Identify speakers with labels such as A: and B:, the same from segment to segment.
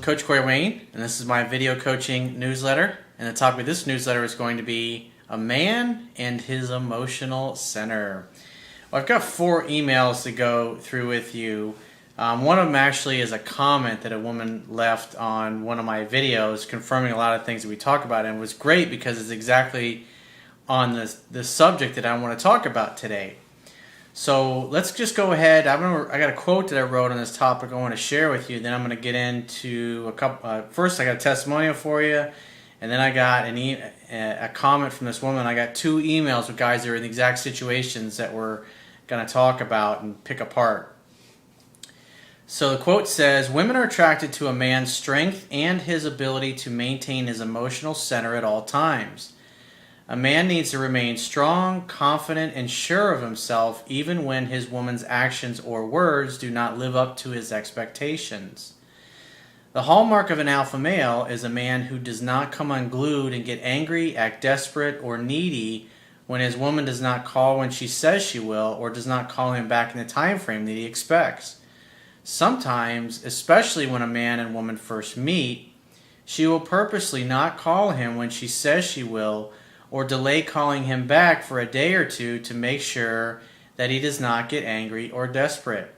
A: Coach Corey Wayne, and this is my video coaching newsletter. And the topic of this newsletter is going to be a man and his emotional center. Well, I've got 4 emails to go through with you. One of them actually is a comment that a woman left on one of my videos confirming a lot of things that we talk about, and it was great because it's exactly on the subject that I want to talk about today. So let's just go ahead. I got a quote that I wrote on this topic I want to share with you. Then I'm going to get into a couple. First, I got a testimonial for you, and then I got a comment from this woman. I got 2 emails with guys that are in the exact situations that we're going to talk about and pick apart. So the quote says, "Women are attracted to a man's strength and his ability to maintain his emotional center at all times. A man needs to remain strong, confident, and sure of himself even when his woman's actions or words do not live up to his expectations. The hallmark of an alpha male is a man who does not come unglued and get angry, act desperate, or needy when his woman does not call when she says she will or does not call him back in the time frame that he expects. Sometimes, especially when a man and woman first meet, she will purposely not call him when she says she will or delay calling him back for a day or two to make sure that he does not get angry or desperate.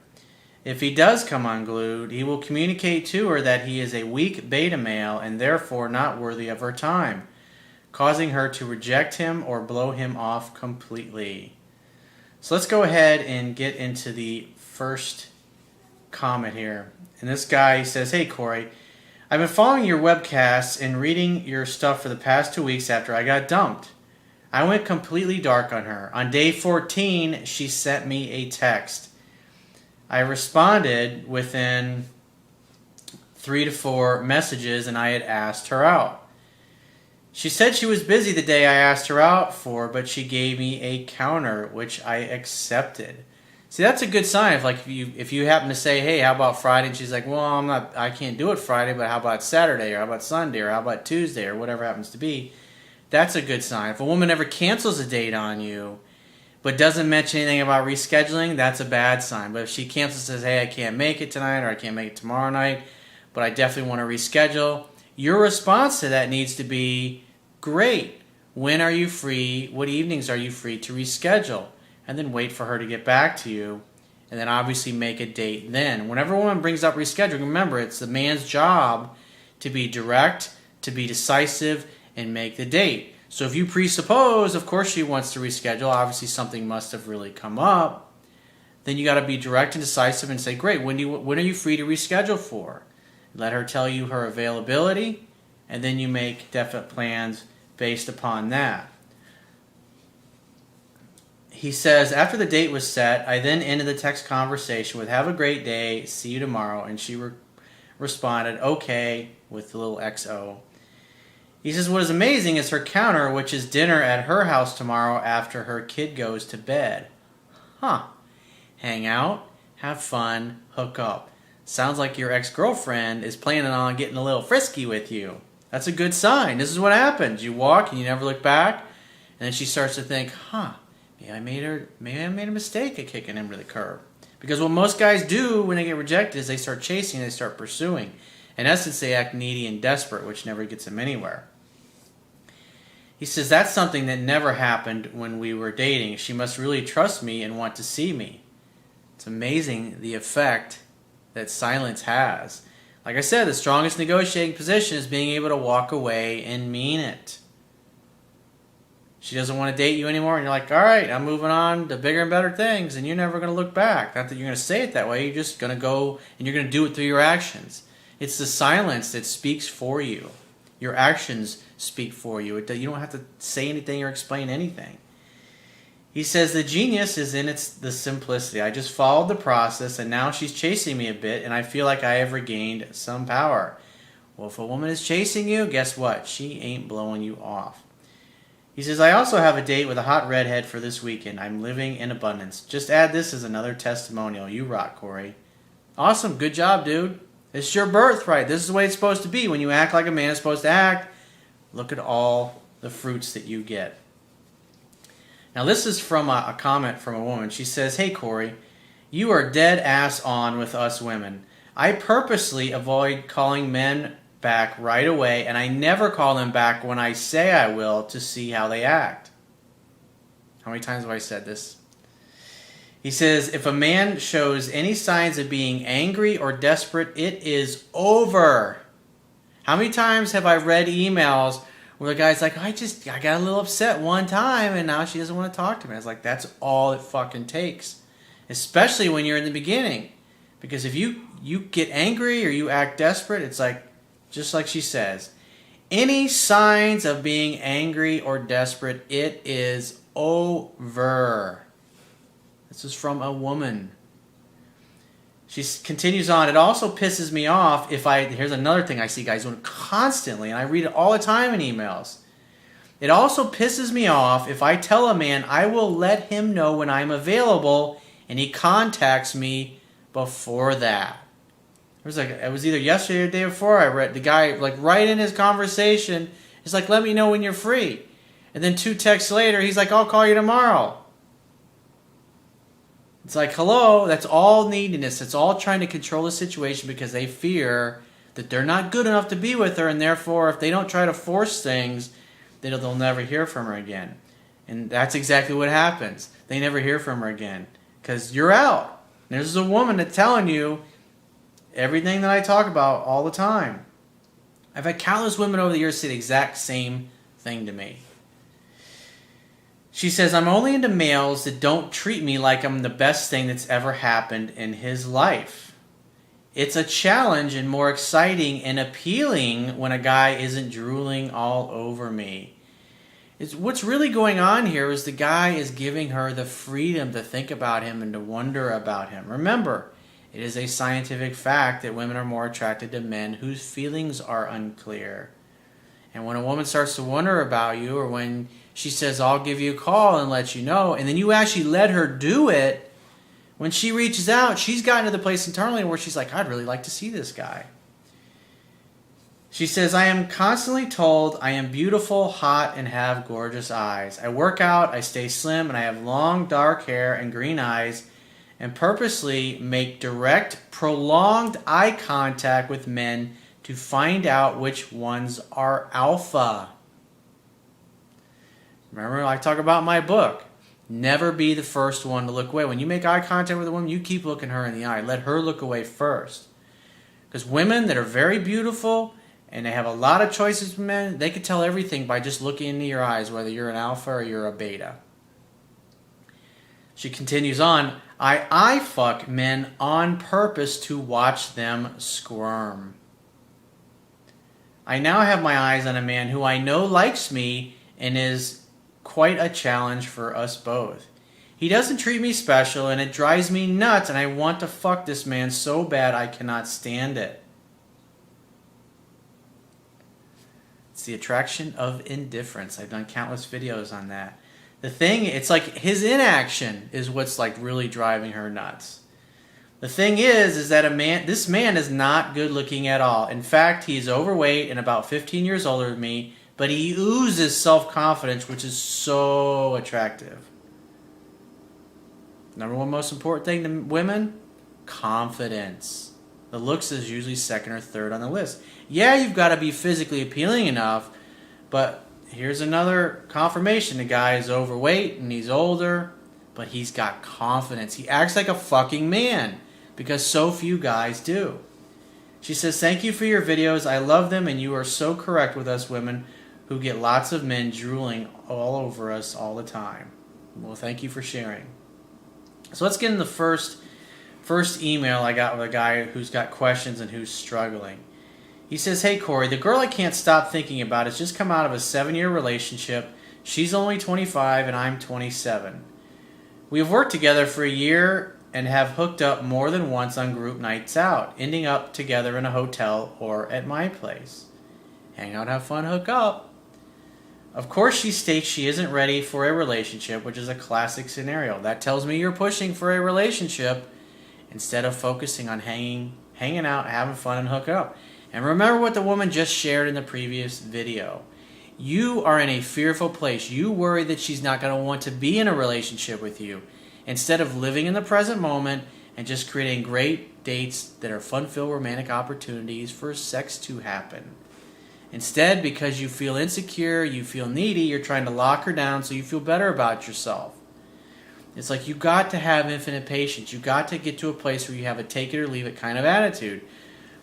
A: If he does come unglued, he will communicate to her that he is a weak beta male and therefore not worthy of her time, causing her to reject him or blow him off completely." So let's go ahead and get into the first comment here. And this guy says, "Hey Corey, I've been following your webcasts and reading your stuff for the past 2 weeks after I got dumped. I went completely dark on her. On day 14, she sent me a text. I responded within 3 to 4 messages and I had asked her out. She said she was busy the day I asked her out for, but she gave me a counter, which I accepted." See, that's a good sign. If you happen to say, "Hey, how about Friday?" and she's like, "Well, I can't do it Friday, but how about Saturday, or how about Sunday, or how about Tuesday, or whatever happens to be," that's a good sign. If a woman ever cancels a date on you, but doesn't mention anything about rescheduling, that's a bad sign. But if she cancels, says, "Hey, I can't make it tonight," or "I can't make it tomorrow night, but I definitely want to reschedule," your response to that needs to be, "Great. When are you free? What evenings are you free to reschedule?" And then wait for her to get back to you, and then obviously make a date then. Whenever a woman brings up rescheduling, remember, it's the man's job to be direct, to be decisive, and make the date. So if you presuppose, of course she wants to reschedule, obviously something must have really come up, then you got to be direct and decisive and say, "Great, when are you free to reschedule for?" Let her tell you her availability, and then you make definite plans based upon that. He says, "After the date was set, I then ended the text conversation with 'Have a great day, see you tomorrow,' and she responded, 'Okay,' with the little XO. He says, "What is amazing is her counter, which is dinner at her house tomorrow after her kid goes to bed." Huh. Hang out, have fun, hook up. Sounds like your ex-girlfriend is planning on getting a little frisky with you. That's a good sign. This is what happens. You walk and you never look back, and then she starts to think, maybe I made a mistake at kicking him to the curb. Because what most guys do when they get rejected is they start chasing, they start pursuing. In essence, they act needy and desperate, which never gets them anywhere. He says, "That's something that never happened when we were dating. She must really trust me and want to see me." It's amazing the effect that silence has. Like I said, the strongest negotiating position is being able to walk away and mean it. She doesn't want to date you anymore, and you're like, "All right, I'm moving on to bigger and better things," and you're never going to look back. Not that you're going to say it that way, you're just going to go and you're going to do it through your actions. It's the silence that speaks for you. Your actions speak for you. You don't have to say anything or explain anything. He says, "The genius is in the simplicity. I just followed the process, and now she's chasing me a bit, and I feel like I have regained some power." Well, if a woman is chasing you, guess what? She ain't blowing you off. He says, "I also have a date with a hot redhead for this weekend. I'm living in abundance. Just add this as another testimonial. You rock, Corey." Awesome. Good job, dude. It's your birthright. This is the way it's supposed to be. When you act like a man is supposed to act, look at all the fruits that you get. Now, this is from a comment from a woman. She says, "Hey, Corey, you are dead ass on with us women. I purposely avoid calling men back right away, and I never call them back when I say I will to see how they act. How many times have I said this? He says, if a man shows any signs of being angry or desperate, it is over. How many times have I read emails where the guy's like, I got a little upset one time and now she doesn't want to talk to me. I was like, that's all it fucking takes. Especially when you're in the beginning. Because if you get angry or you act desperate, it's like, just like she says, any signs of being angry or desperate, it is over. This is from a woman. She continues on, it also pisses me off if here's another thing I see guys doing constantly, and I read it all the time in emails. It also pisses me off if I tell a man I will let him know when I'm available and he contacts me before that. It was either yesterday or the day before I read the guy, like right in his conversation, he's like, let me know when you're free. And then 2 texts later, he's like, I'll call you tomorrow. It's like, hello, that's all neediness. It's all trying to control the situation because they fear that they're not good enough to be with her, and therefore if they don't try to force things, they'll never hear from her again. And that's exactly what happens. They never hear from her again because you're out. There's a woman that's telling you everything that I talk about all the time. I've had countless women over the years say the exact same thing to me. She says, I'm only into males that don't treat me like I'm the best thing that's ever happened in his life. It's a challenge and more exciting and appealing when a guy isn't drooling all over me. What's really going on here is the guy is giving her the freedom to think about him and to wonder about him. Remember, it is a scientific fact that women are more attracted to men whose feelings are unclear. And when a woman starts to wonder about you, or when she says, I'll give you a call and let you know, and then you actually let her do it, when she reaches out, she's gotten to the place internally where she's like, I'd really like to see this guy. She says, I am constantly told I am beautiful, hot, and have gorgeous eyes. I work out, I stay slim, and I have long, dark hair and green eyes, and purposely make direct, prolonged eye contact with men to find out which ones are alpha. Remember, I talk about my book. Never be the first one to look away. When you make eye contact with a woman, you keep looking her in the eye. Let her look away first. Because women that are very beautiful and they have a lot of choices from men, they can tell everything by just looking into your eyes, whether you're an alpha or you're a beta. She continues on, I fuck men on purpose to watch them squirm. I now have my eyes on a man who I know likes me and is quite a challenge for us both. He doesn't treat me special and it drives me nuts, and I want to fuck this man so bad I cannot stand it. It's the attraction of indifference. I've done countless videos on that. The thing, it's like his inaction is what's like really driving her nuts. The thing is that this man is not good looking at all. In fact, he's overweight and about 15 years older than me, but he oozes self-confidence, which is so attractive. Number one most important thing to women? Confidence. The looks is usually second or third on the list. Yeah, you've got to be physically appealing enough, but here's another confirmation. The guy is overweight and he's older, but he's got confidence. He acts like a fucking man, because so few guys do. She says, thank you for your videos. I love them, and you are so correct with us women who get lots of men drooling all over us all the time. Well, thank you for sharing. So let's get in the first email I got with a guy who's got questions and who's struggling. He says, hey Corey, the girl I can't stop thinking about has just come out of a 7-year relationship. She's only 25 and I'm 27. We have worked together for a year and have hooked up more than once on group nights out, ending up together in a hotel or at my place. Hang out, have fun, hook up. Of course, she states she isn't ready for a relationship, which is a classic scenario. That tells me you're pushing for a relationship instead of focusing on hanging out, having fun, and hooking up. And remember what the woman just shared in the previous video. You are in a fearful place. You worry that she's not going to want to be in a relationship with you. Instead of living in the present moment and just creating great dates that are fun-filled romantic opportunities for sex to happen. Instead, because you feel insecure, you feel needy, you're trying to lock her down so you feel better about yourself. It's like you got to have infinite patience. You got to get to a place where you have a take it or leave it kind of attitude.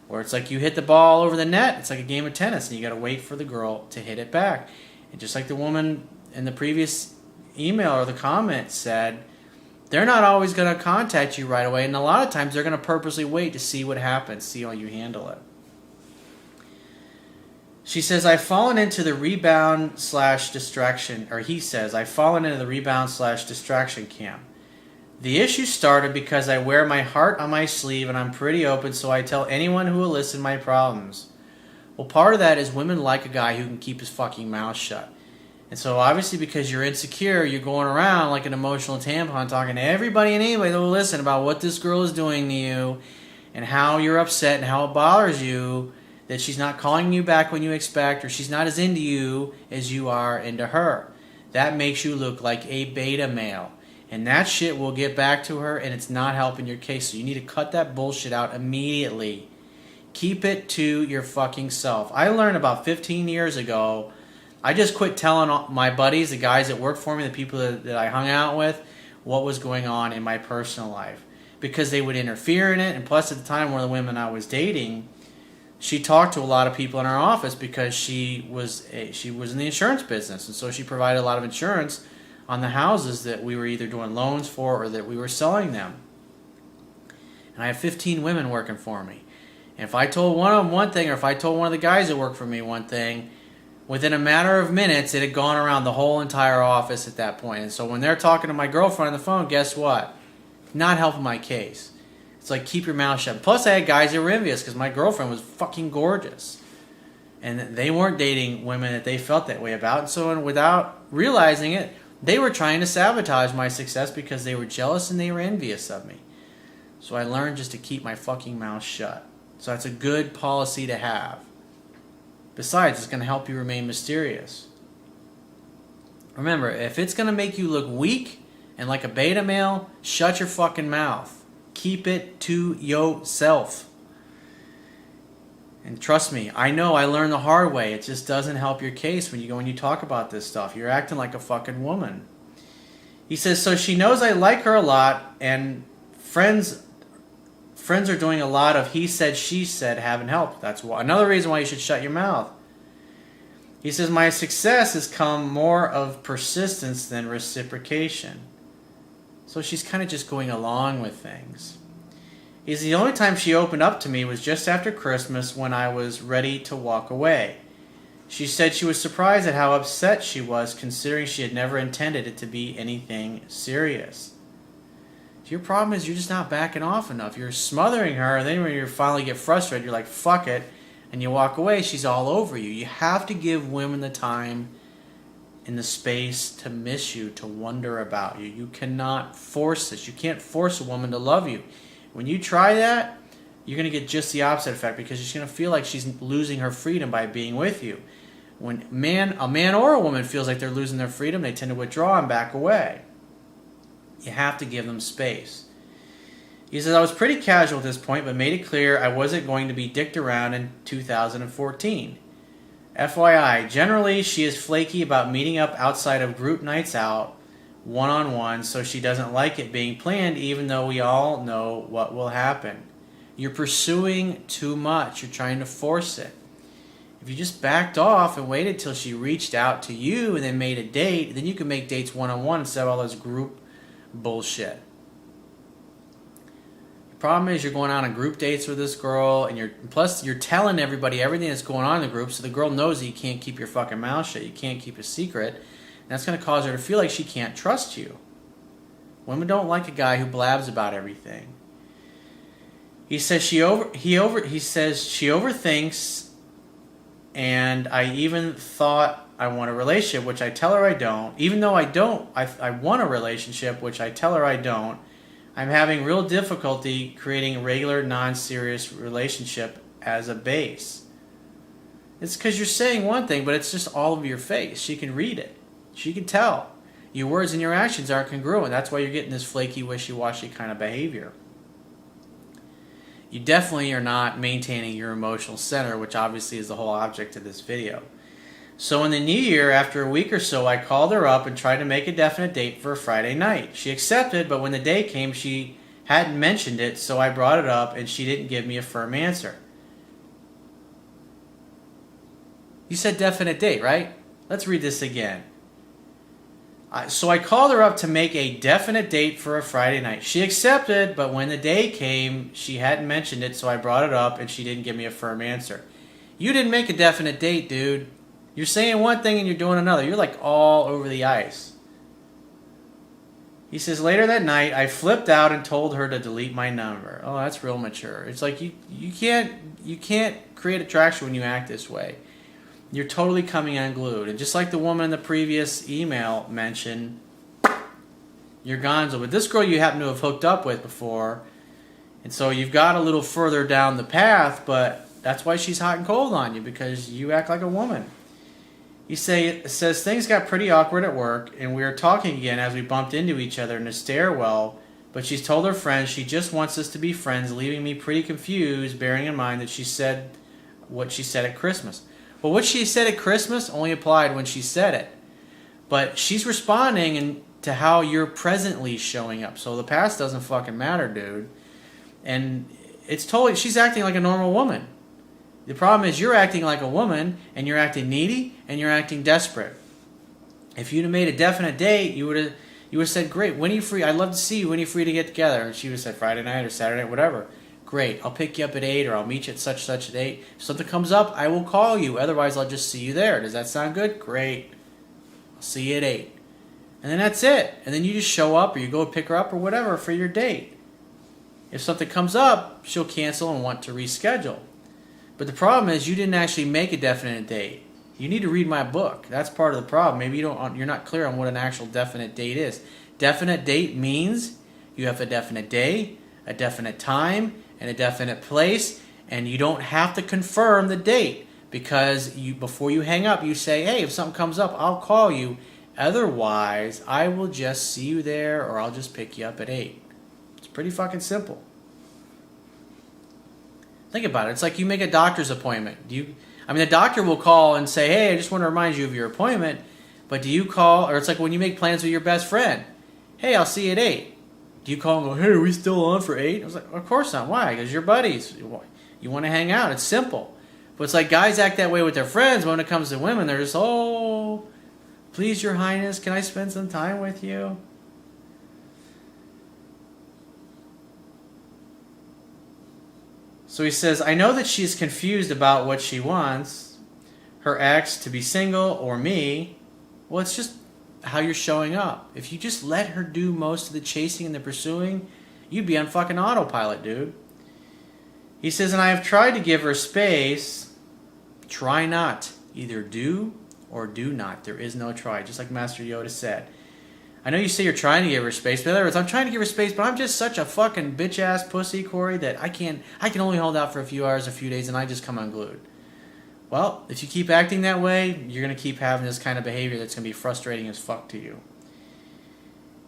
A: Where it's like you hit the ball over the net. It's like a game of tennis, and you got to wait for the girl to hit it back. And just like the woman in the previous email or the comment said, they're not always going to contact you right away, and a lot of times they're going to purposely wait to see what happens, see how you handle it. She says, I've fallen into the rebound/distraction, or he says, I've fallen into the rebound/distraction camp. The issue started because I wear my heart on my sleeve and I'm pretty open, so I tell anyone who will listen my problems. Well, part of that is women like a guy who can keep his fucking mouth shut. And so obviously because you're insecure, you're going around like an emotional tampon talking to everybody and anybody that will listen about what this girl is doing to you and how you're upset and how it bothers you that she's not calling you back when you expect, or she's not as into you as you are into her. That makes you look like a beta male. And that shit will get back to her, and it's not helping your case. So you need to cut that bullshit out immediately. Keep it to your fucking self. I learned about 15 years ago, I just quit telling my buddies, the guys that work for me, the people that I hung out with, what was going on in my personal life. Because they would interfere in it, and plus at the time, one of the women I was dating, she talked to a lot of people in our office because she was in the insurance business, and so she provided a lot of insurance on the houses that we were either doing loans for or that we were selling them. And I have 15 women working for me. And if I told one of them one thing, or if I told one of the guys that work for me one thing, within a matter of minutes, it had gone around the whole entire office at that point. And so when they're talking to my girlfriend on the phone, guess what? Not helping my case. It's like, keep your mouth shut. Plus, I had guys that were envious because my girlfriend was fucking gorgeous. And they weren't dating women that they felt that way about. And so without realizing it, they were trying to sabotage my success because they were jealous and they were envious of me. So I learned just to keep my fucking mouth shut. So that's a good policy to have. Besides, it's going to help you remain mysterious. Remember, if it's going to make you look weak and like a beta male, shut your fucking mouth. Keep it to yourself. And trust me, I know I learned the hard way. It just doesn't help your case when you talk about this stuff. You're acting like a fucking woman. He says, so she knows I like her a lot, and friends are doing a lot of he said, she said, haven't helped. That's another reason why you should shut your mouth. He says, my success has come more of persistence than reciprocation. So she's kind of just going along with things. He says, the only time she opened up to me was just after Christmas when I was ready to walk away. She said she was surprised at how upset she was, considering she had never intended it to be anything serious. Your problem is you're just not backing off enough. You're smothering her, and then when you finally get frustrated, you're like, fuck it, and you walk away, she's all over you. You have to give women the time and the space to miss you, to wonder about you. You cannot force this. You can't force a woman to love you. When you try that, you're going to get just the opposite effect because she's going to feel like she's losing her freedom by being with you. When a man or a woman feels like they're losing their freedom, they tend to withdraw and back away. You have to give them space. He says, I was pretty casual at this point, but made it clear I wasn't going to be dicked around in 2014. FYI, generally she is flaky about meeting up outside of group nights out, one-on-one, so she doesn't like it being planned, even though we all know what will happen. You're pursuing too much. You're trying to force it. If you just backed off and waited till she reached out to you and then made a date, then you can make dates one-on-one instead of all this group bullshit. The problem is you're going on group dates with this girl, and you're telling everybody everything that's going on in the group, so the girl knows that you can't keep your fucking mouth shut. You can't keep a secret. And that's going to cause her to feel like she can't trust you. Women don't like a guy who blabs about everything. He says she overthinks, and I even thought I want a relationship, which I tell her I don't. Even though I don't, I want a relationship, which I tell her I don't. I'm having real difficulty creating a regular, non-serious relationship as a base. It's because you're saying one thing, but it's just all over your face. She can read it. She can tell. Your words and your actions aren't congruent. That's why you're getting this flaky, wishy-washy kind of behavior. you definitely are not maintaining your emotional center, which obviously is the whole object of this video. So in the new year, after a week or so, I called her up and tried to make a definite date for a Friday night. She accepted, but when the day came, she hadn't mentioned it, so I brought it up and she didn't give me a firm answer. You said definite date, right? Let's read this again. So I called her up to make a definite date for a Friday night. She accepted, but when the day came, she hadn't mentioned it, so I brought it up and she didn't give me a firm answer. You didn't make a definite date, dude. You're saying one thing and you're doing another. You're like all over the ice. He says, later that night, I flipped out and told her to delete my number. Oh, that's real mature. It's like you can't create attraction when you act this way. You're totally coming unglued. And just like the woman in the previous email mentioned, you're gonzo. But this girl you happen to have hooked up with before, and so you've got a little further down the path, but that's why she's hot and cold on you, because you act like a woman. He says things got pretty awkward at work, and we were talking again as we bumped into each other in the stairwell, but she's told her friends she just wants us to be friends, leaving me pretty confused, bearing in mind that she said what she said at Christmas. Well, what she said at Christmas only applied when she said it. But she's responding to how you're presently showing up. So the past doesn't fucking matter, dude. And it's totally, she's acting like a normal woman. The problem is you're acting like a woman, and you're acting needy, and you're acting desperate. If you'd have made a definite date, you would have said, great, when are you free? I'd love to see you. When are you free to get together? And she would have said Friday night or Saturday night, whatever. Great, I'll pick you up at 8, or I'll meet you at such a date. If something comes up, I will call you. Otherwise, I'll just see you there. Does that sound good? Great. I'll see you at 8. And then that's it. And then you just show up, or you go pick her up, or whatever for your date. If something comes up, she'll cancel and want to reschedule. But the problem is you didn't actually make a definite date. You need to read my book. That's part of the problem. Maybe you're not clear on what an actual definite date is. Definite date means you have a definite day, a definite time, and a definite place, and you don't have to confirm the date, because before you hang up, you say, hey, if something comes up, I'll call you. Otherwise, I will just see you there, or I'll just pick you up at 8. It's pretty fucking simple. Think about it. It's like you make a doctor's appointment. The doctor will call and say, hey, I just want to remind you of your appointment. But do you call, or it's like when you make plans with your best friend. Hey, I'll see you at 8. Do you call and go, hey, are we still on for 8? I was like, of course not. Why? Because you're buddies. You want to hang out. It's simple. But it's like guys act that way with their friends. But when it comes to women, they're just, oh, please, your highness, can I spend some time with you? So he says, I know that she's confused about what she wants, her ex to be single or me. Well, it's just how you're showing up. If you just let her do most of the chasing and the pursuing, you'd be on fucking autopilot, dude. He says, and I have tried to give her space. Try not. Either do or do not. There is no try, just like Master Yoda said. I know you say you're trying to give her space, but in other words, I'm trying to give her space, but I'm just such a fucking bitch-ass pussy, Corey, that I can only hold out for a few hours, a few days, and I just come unglued. Well, if you keep acting that way, you're going to keep having this kind of behavior that's going to be frustrating as fuck to you.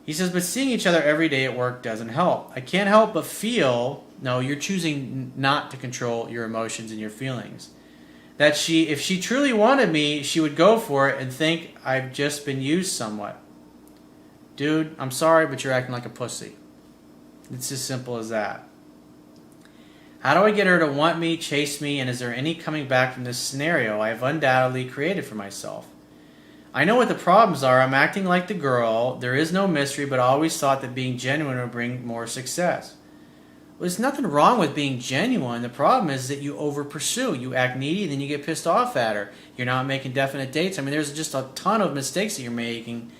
A: He says, but seeing each other every day at work doesn't help. I can't help but feel, no, you're choosing not to control your emotions and your feelings. That if she truly wanted me, she would go for it and think I've just been used somewhat. Dude, I'm sorry, but you're acting like a pussy. It's as simple as that. How do I get her to want me, chase me, and is there any coming back from this scenario I have undoubtedly created for myself? I know what the problems are. I'm acting like the girl. There is no mystery, but I always thought that being genuine would bring more success. Well, there's nothing wrong with being genuine. The problem is that you over-pursue. You act needy, and then you get pissed off at her. You're not making definite dates. I mean, there's just a ton of mistakes that you're making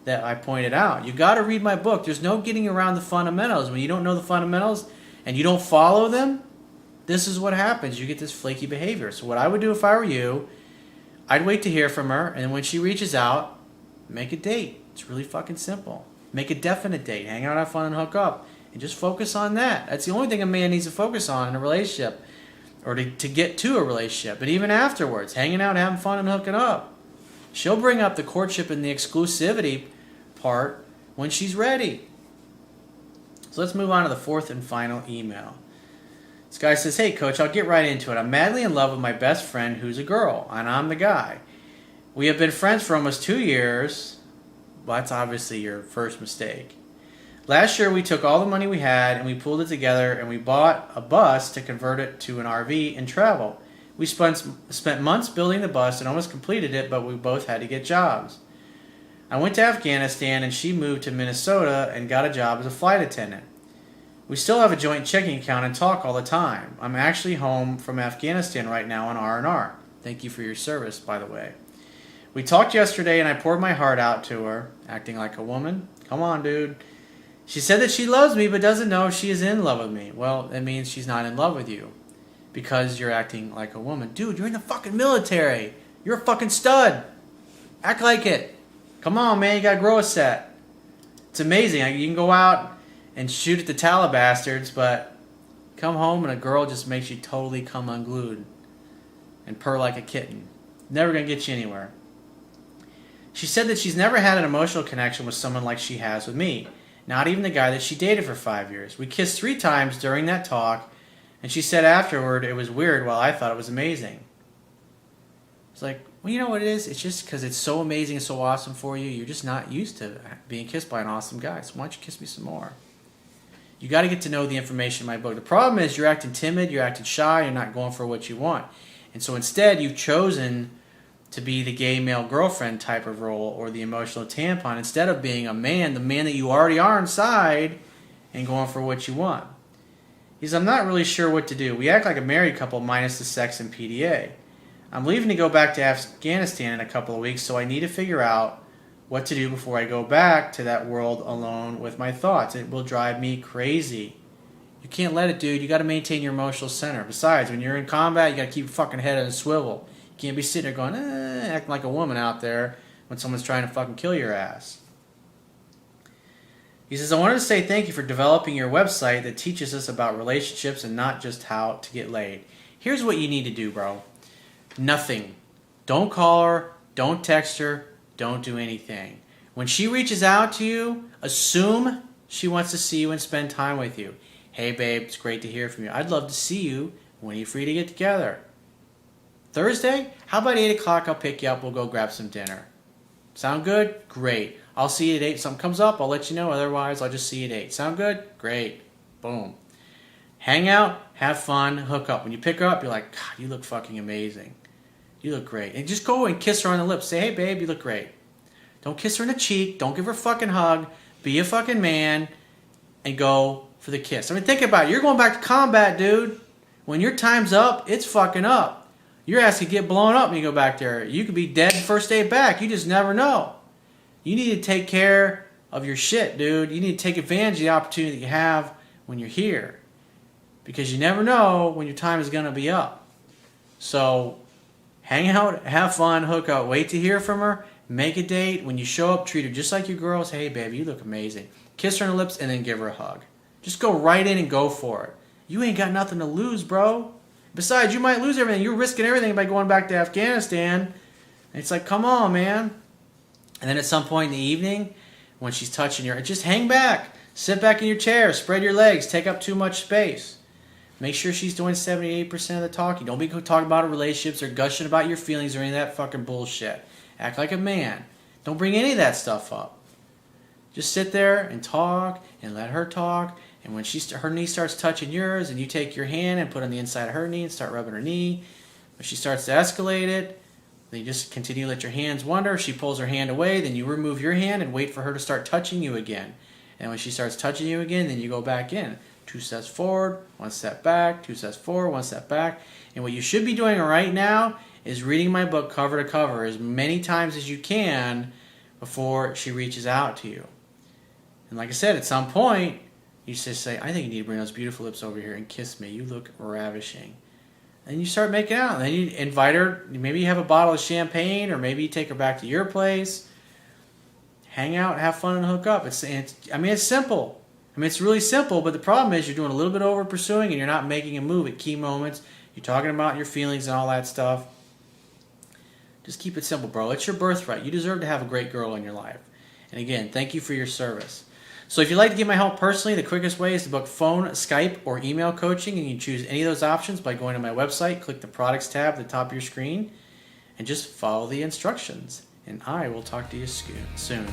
A: that I pointed out. You got to read my book. There's no getting around the fundamentals. When you don't know the fundamentals and you don't follow them, this is what happens. You get this flaky behavior. So what I would do if I were you, I'd wait to hear from her, and then when she reaches out, make a date. It's really fucking simple. Make a definite date. Hang out, have fun, and hook up. And just focus on that. That's the only thing a man needs to focus on in a relationship, or to get to a relationship. But even afterwards, hanging out, having fun, and hooking up. She'll bring up the courtship and the exclusivity part when she's ready. So let's move on to the fourth and final email. This guy says, hey, coach, I'll get right into it. I'm madly in love with my best friend who's a girl, and I'm the guy. We have been friends for almost 2 years. Well, that's obviously your first mistake. Last year, we took all the money we had, and we pooled it together, and we bought a bus to convert it to an RV and travel. We spent months building the bus and almost completed it, but we both had to get jobs. I went to Afghanistan, and she moved to Minnesota and got a job as a flight attendant. We still have a joint checking account and talk all the time. I'm actually home from Afghanistan right now on R&R. Thank you for your service, by the way. We talked yesterday and I poured my heart out to her, acting like a woman. Come on, dude. She said that she loves me but doesn't know if she is in love with me. Well, that means she's not in love with you because you're acting like a woman. Dude, you're in the fucking military. You're a fucking stud. Act like it. Come on, man. You gotta grow a set. It's amazing. You can go out and shoot at the Talibastards, but come home and a girl just makes you totally come unglued and purr like a kitten. Never gonna get you anywhere. She said that she's never had an emotional connection with someone like she has with me. Not even the guy that she dated for 5 years. We kissed 3 times during that talk, and she said afterward it was weird while I thought it was amazing. It's like, well, you know what it is? It's just because it's so amazing and so awesome for you, you're just not used to being kissed by an awesome guy. So why don't you kiss me some more? You got to get to know the information in my book. The problem is you're acting timid, you're acting shy, you're not going for what you want. And so instead you've chosen to be the gay male girlfriend type of role or the emotional tampon instead of being a man, the man that you already are inside, and going for what you want. He says, I'm not really sure what to do. We act like a married couple minus the sex and PDA. I'm leaving to go back to Afghanistan in a couple of weeks, so I need to figure out what to do before I go back to that world alone with my thoughts. It will drive me crazy. You can't let it, dude. You got to maintain your emotional center. Besides, when you're in combat, you got to keep your fucking head on a swivel. You can't be sitting there going, acting like a woman out there when someone's trying to fucking kill your ass. He says, I wanted to say thank you for developing your website that teaches us about relationships and not just how to get laid. Here's what you need to do, bro. Nothing. Don't call her. Don't text her. Don't do anything. When she reaches out to you, assume she wants to see you and spend time with you. Hey, babe, it's great to hear from you. I'd love to see you. When are you free to get together? Thursday? How about 8 o'clock? I'll pick you up. We'll go grab some dinner. Sound good? Great. I'll see you at 8. If something comes up, I'll let you know. Otherwise, I'll just see you at 8. Sound good? Great. Boom. Hang out, have fun, hook up. When you pick her up, you're like, God, you look fucking amazing. You look great. And just go and kiss her on the lips. Say, hey, babe, you look great. Don't kiss her in the cheek. Don't give her a fucking hug. Be a fucking man and go for the kiss. I mean, think about it. You're going back to combat, dude. When your time's up, it's fucking up. Your ass could get blown up when you go back there. You could be dead first day back. You just never know. You need to take care of your shit, dude. You need to take advantage of the opportunity that you have when you're here. Because you never know when your time is going to be up. So hang out, have fun, hook up, wait to hear from her, make a date. When you show up, treat her just like your girls. Hey, baby, you look amazing. Kiss her on the lips and then give her a hug. Just go right in and go for it. You ain't got nothing to lose, bro. Besides, you might lose everything. You're risking everything by going back to Afghanistan. And it's like, come on, man. And then at some point in the evening, when she's touching your, just hang back. Sit back in your chair. Spread your legs. Take up too much space. Make sure she's doing 78% of the talking. Don't be talking about her relationships or gushing about your feelings or any of that fucking bullshit. Act like a man. Don't bring any of that stuff up. Just sit there and talk and let her talk. And when her knee starts touching yours and you take your hand and put it on the inside of her knee and start rubbing her knee, when she starts to escalate it, then you just continue to let your hands wander. If she pulls her hand away, then you remove your hand and wait for her to start touching you again. And when she starts touching you again, then you go back in. 2 steps forward, 1 step back, 2 steps forward, 1 step back. And what you should be doing right now is reading my book cover to cover as many times as you can before she reaches out to you. And like I said, at some point, you just say, I think you need to bring those beautiful lips over here and kiss me. You look ravishing. And you start making out. And then you invite her. Maybe you have a bottle of champagne, or maybe you take her back to your place. Hang out, have fun, and hook up. It's simple. I mean, it's really simple, but the problem is you're doing a little bit over pursuing and you're not making a move at key moments. You're talking about your feelings and all that stuff. Just keep it simple, bro. It's your birthright. You deserve to have a great girl in your life. And again, thank you for your service. So if you'd like to get my help personally, the quickest way is to book phone, Skype, or email coaching, and you can choose any of those options by going to my website, click the products tab at the top of your screen, and just follow the instructions. And I will talk to you soon.